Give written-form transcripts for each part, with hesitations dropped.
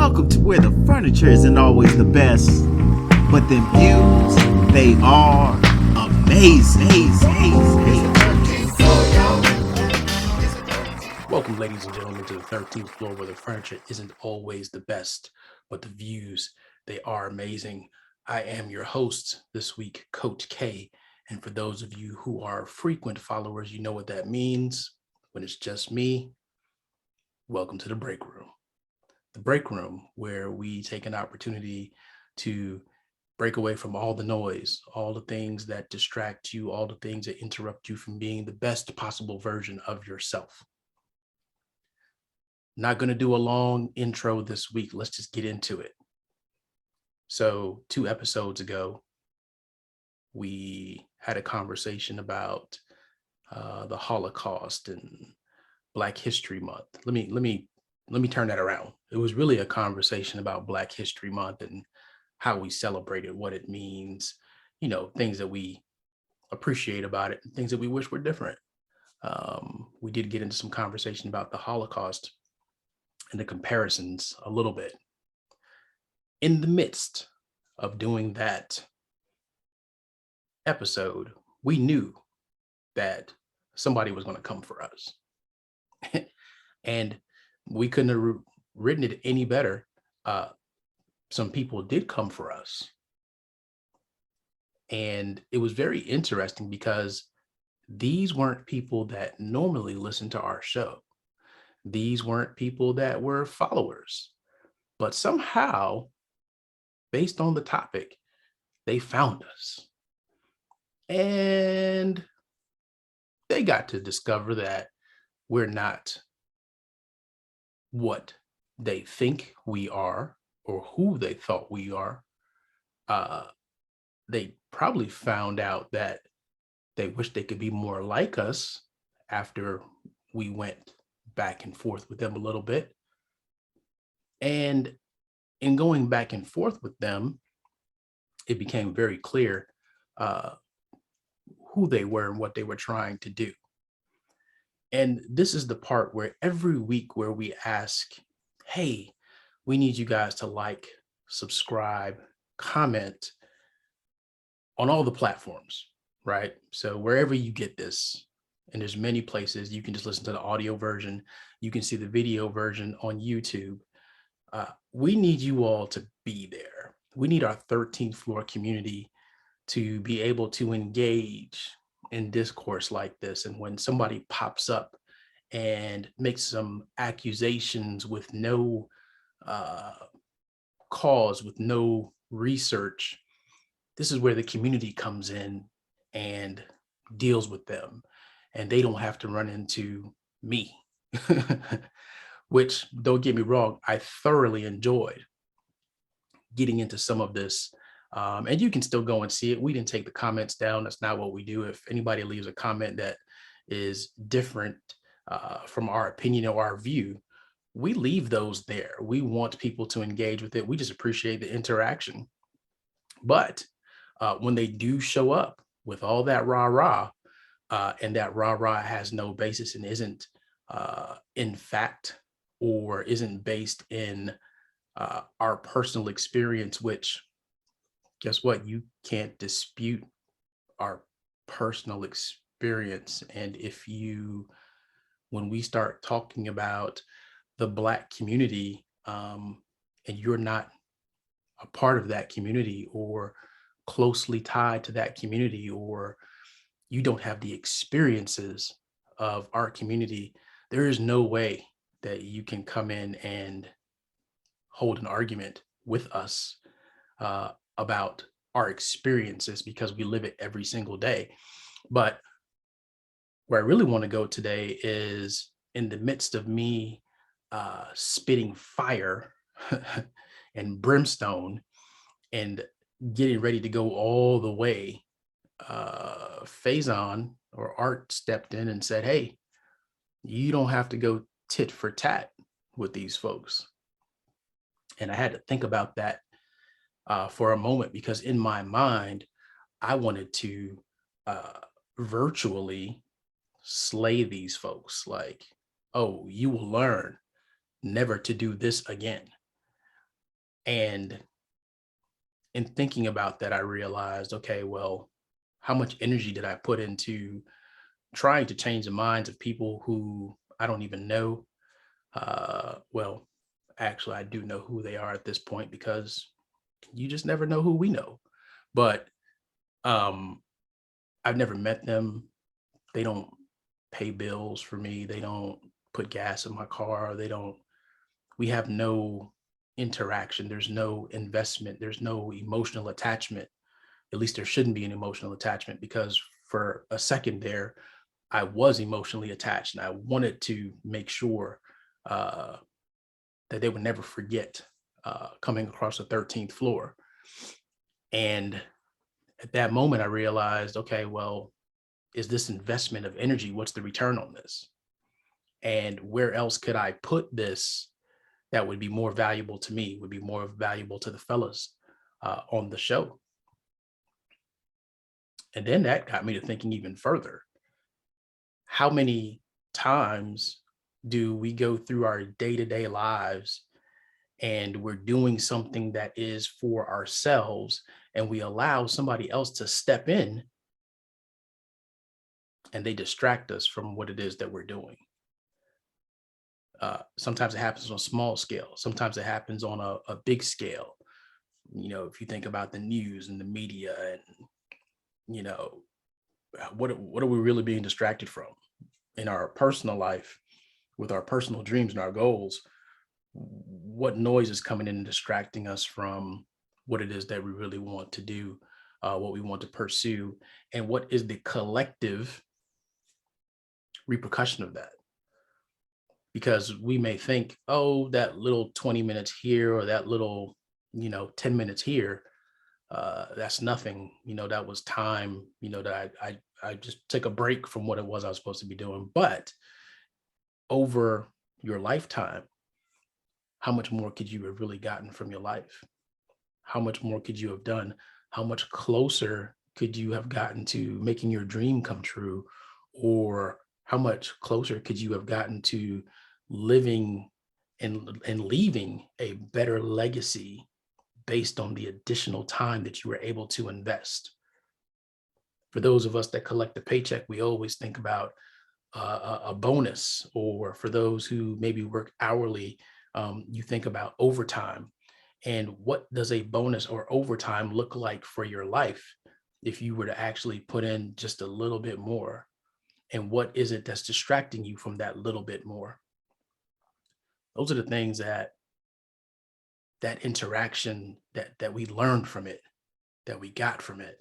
Welcome to where the furniture isn't always the best, but them views, they are amazing. Welcome, ladies and gentlemen, to the 13th floor where the furniture isn't always the best, but the views, they are amazing. I am your host this week, Coach K. And for those of you who are frequent followers, you know what that means. When it's just me, welcome to the break room. The break room where we take an opportunity to break away from all the noise, all the things that distract you, all the things that interrupt you from being the best possible version of yourself. Not going to do a long intro this week. Let's just get into it. So 2 episodes ago, we had a conversation about the Holocaust and Black History Month. Let me turn that around. It was really a conversation about Black History Month and how we celebrate it, what it means, things that we appreciate about it, and things that we wish were different. We did get into some conversation about the Holocaust and the comparisons a little bit. In the midst of doing that episode, we knew that somebody was going to come for us. And we couldn't have written it any better. Some people did come for us. And it was very interesting because these weren't people that normally listen to our show. These weren't people that were followers, but somehow, based on the topic, they found us. And they got to discover that we're not what they think we are or who they thought we are. They probably found out that they wish they could be more like us after we went back and forth with them a little bit. And in going back and forth with them, it became very clear who they were and what they were trying to do. And this is the part where every week where we ask, hey, we need you guys to like, subscribe, comment on all the platforms, right? So wherever you get this, and there's many places, you can just listen to the audio version. You can see the video version on YouTube. We need you all to be there. We need our 13th floor community to be able to engage in discourse like this. And when somebody pops up and makes some accusations with no cause, with no research, this is where the community comes in and deals with them. And they don't have to run into me, which, don't get me wrong, I thoroughly enjoyed getting into some of this. And you can still go and see it. We didn't take the comments down. That's not what we do. If anybody leaves a comment that is different from our opinion or our view, we leave those there. We want people to engage with it. We just appreciate the interaction. But when they do show up with all that rah-rah, and that rah-rah has no basis and isn't in fact or isn't based in our personal experience, which, guess what? You can't dispute our personal experience. And when we start talking about the Black community, and you're not a part of that community or closely tied to that community, or you don't have the experiences of our community, there is no way that you can come in and hold an argument with us about our experiences, because we live it every single day. But where I really want to go today is in the midst of me spitting fire and brimstone and getting ready to go all the way. Faison or Art stepped in and said, hey, you don't have to go tit for tat with these folks. And I had to think about that for a moment, because in my mind, I wanted to virtually slay these folks. Like, oh, you will learn never to do this again. And in thinking about that, I realized, okay, well, how much energy did I put into trying to change the minds of people who I don't even know? Well, actually, I do know who they are at this point, because you just never know who we know. But um, I've never met them. They don't pay bills for me. They don't put gas in my car. We have no interaction. There's no investment. There's no emotional attachment. At least there shouldn't be an emotional attachment, because for a second there, I was emotionally attached, and I wanted to make sure uh, that they would never forget coming across the 13th floor. And at that moment, I realized, okay, well, is this investment of energy? What's the return on this? And where else could I put this that would be more valuable to me, would be more valuable to the fellas on the show? And then that got me to thinking even further. How many times do we go through our day-to-day lives and we're doing something that is for ourselves, and we allow somebody else to step in and they distract us from what it is that we're doing? Sometimes it happens on a small scale. Sometimes it happens on a big scale. If you think about the news and the media, and you know, what are we really being distracted from in our personal life, with our personal dreams and our goals? What noise is coming in and distracting us from what it is that we really want to do, what we want to pursue, and what is the collective repercussion of that? Because we may think, oh, that little 20 minutes here, or that little 10 minutes here, that's nothing. That was time, that I just took a break from what it was I was supposed to be doing. But over your lifetime, how much more could you have really gotten from your life? How much more could you have done? How much closer could you have gotten to making your dream come true? Or how much closer could you have gotten to living and leaving a better legacy based on the additional time that you were able to invest? For those of us that collect a paycheck, we always think about a bonus. Or for those who maybe work hourly, you think about overtime. And what does a bonus or overtime look like for your life if you were to actually put in just a little bit more? And what is it that's distracting you from that little bit more? Those are the things that interaction that we learned from it, that we got from it.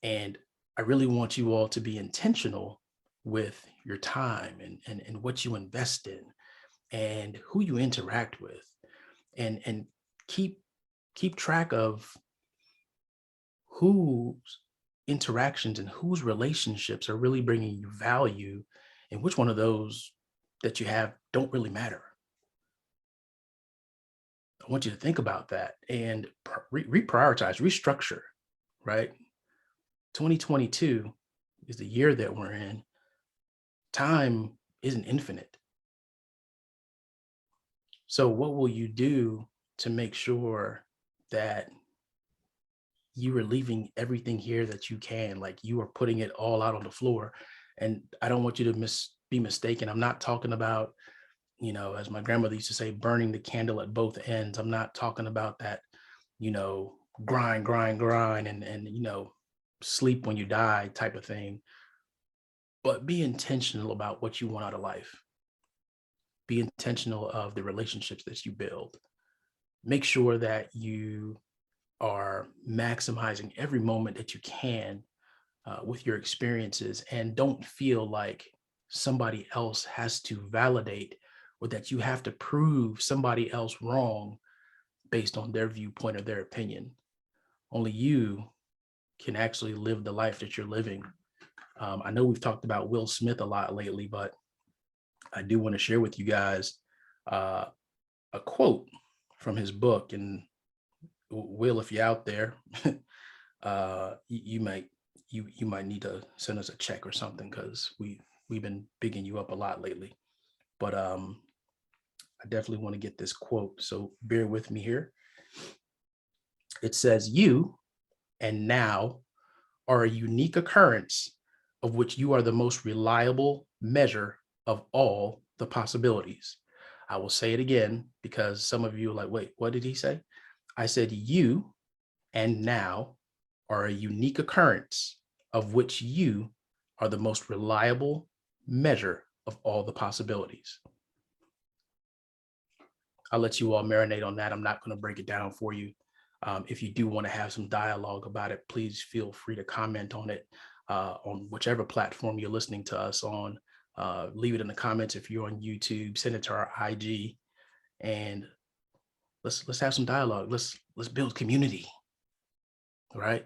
And I really want you all to be intentional with your time, and what you invest in, and who you interact with, and keep track of whose interactions and whose relationships are really bringing you value, and which one of those that you have don't really matter. I want you to think about that and reprioritize, restructure, right? 2022 is the year that we're in. Time isn't infinite. So what will you do to make sure that you are leaving everything here that you can, like you are putting it all out on the floor? And I don't want you to be mistaken. I'm not talking about, as my grandmother used to say, burning the candle at both ends. I'm not talking about that, you know, grind, and sleep when you die type of thing. But be intentional about what you want out of life. Be intentional of the relationships that you build. Make sure that you are maximizing every moment that you can with your experiences, and don't feel like somebody else has to validate, or that you have to prove somebody else wrong based on their viewpoint or their opinion. Only you can actually live the life that you're living. I know we've talked about Will Smith a lot lately, but I do want to share with you guys uh, a quote from his book. And Will, if you're out there, you might you might need to send us a check or something, because we've been bigging you up a lot lately. But I definitely want to get this quote, so bear with me here. It says, "You and now are a unique occurrence of which you are the most reliable measure of all the possibilities." I will say it again because some of you are like, wait, what did he say? I said, "You and now are a unique occurrence of which you are the most reliable measure of all the possibilities." I'll let you all marinate on that. I'm not going to break it down for you. If you do want to have some dialogue about it, please feel free to comment on it on whichever platform you're listening to us on. Leave it in the comments if you're on YouTube. Send it to our IG, and let's have some dialogue. Let's build community, right?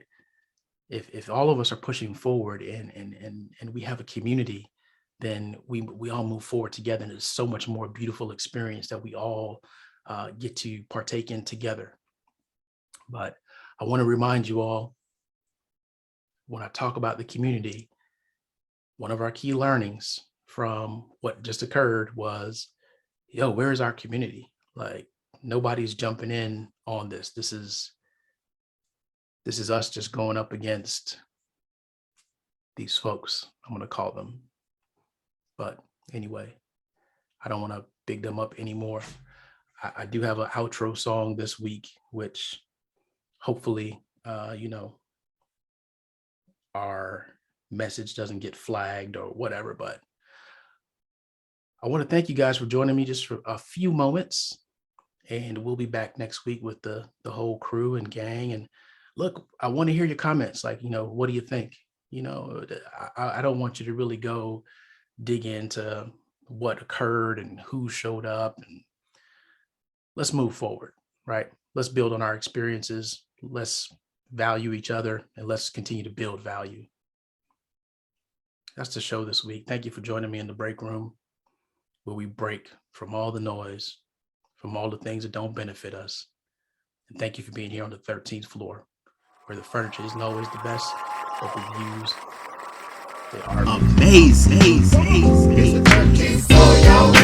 If all of us are pushing forward and we have a community, then we all move forward together, and it's so much more beautiful experience that we all get to partake in together. But I want to remind you all, when I talk about the community, one of our key learnings from what just occurred was, yo, where is our community? Like, nobody's jumping in on this. This is us just going up against these folks, I'm going to call them. But anyway, I don't want to big them up anymore. I do have an outro song this week, which hopefully, our message doesn't get flagged or whatever. But I want to thank you guys for joining me just for a few moments. And we'll be back next week with the whole crew and gang. And look, I want to hear your comments. Like, what do you think? I don't want you to really go dig into what occurred and who showed up. And let's move forward, right? Let's build on our experiences. Let's value each other, and let's continue to build value. That's the show this week. Thank you for joining me in the break room, where we break from all the noise, from all the things that don't benefit us. And thank you for being here on the 13th floor, where the furniture isn't always the best, but the views, they are amazing. It's the 13th floor, y'all.